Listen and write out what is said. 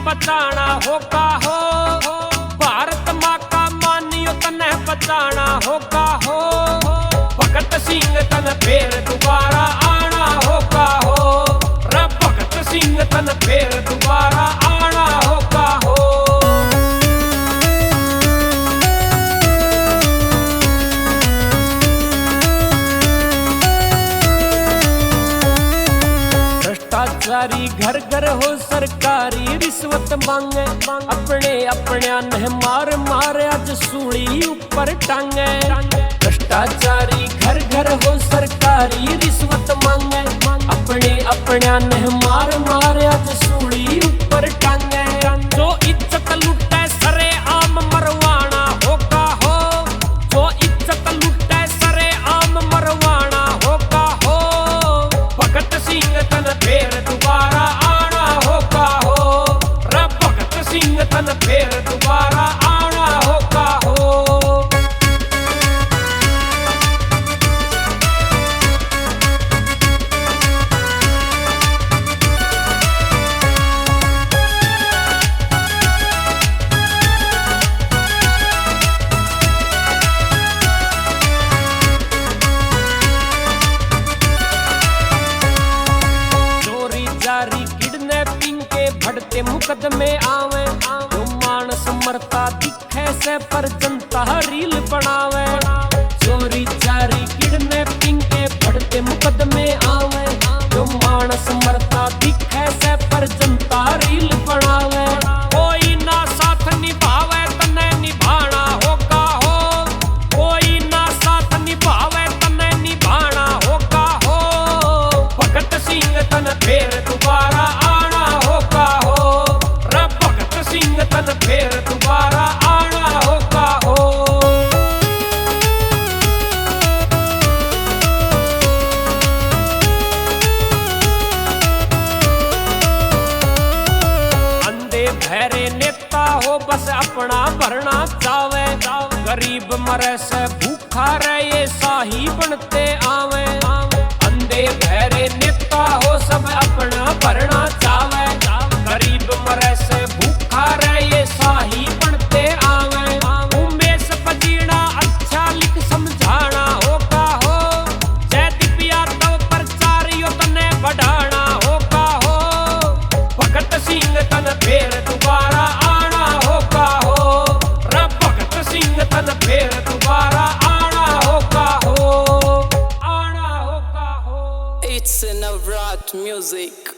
बचाना होगा हो। भारत माँ का मानियो तने बचाना होगा हो। भगत सिंह तन फिर दोबारा आना होगा हो। रे भगत सिंह तन फिर दोबारा आना होगा हो। भ्रष्टाचारी घर घर हो सरकारी रिश्वत मांगे। अपने अपने ने मार मार आज सूली ऊपर टांगे। भ्रष्टाचारी घर घर हो सरकारी रिश्वत मांगे। अपने अपने ने मार मार आज सूली ऊपर टांगे। जो इज्जत लुटे सरे आम मरवाना होगा हो। जो इज्जत लुटे सरे आम मरवाना होगा हो। भगत सिंह तन फिर दोबारा आना होगा हो। रे भगत सिंह तन फिर दोबारा आना होगा हो। किडनैपिंग के बढ़ते मुकदमे आवे। जो मानस मरता दिखे से पर जनता रील बनावे। चोरी चारी किडनैपिंग के बढ़ते मुकदमे आवे। जो मानस मरता दिखे से पर जनता रील बनावे। कोई ना साथ निभावे तने निभाना होगा हो। कोई ना साथ निभावे तने निभाना होगा हो। भगत सिंह तन फिर दोबारा आना होगा हो। रे भगत सिंह तन फिर दोबारा आना होगा हो। अंधे बहरे नेता हो बस अपना भरना चावे। गरीब मरे से भूखा रहे शाही बनते आवे। अंधे बहरे नेता हो सब अपना भरना चावे। गरीब मरे से भूखा रहे शाही बनते आवे। उमेश बजीड़ा अच्छा लिख समझाना होगा हो। जयदीप यादव प्रचारियों तने बढ़ाना होगा हो। भगत सिंह तन फिर दोबारा आना होगा हो। रे भगत सिंह तन फिर दोबारा आना होगा हो। आना होगा हो। It's Navrat music.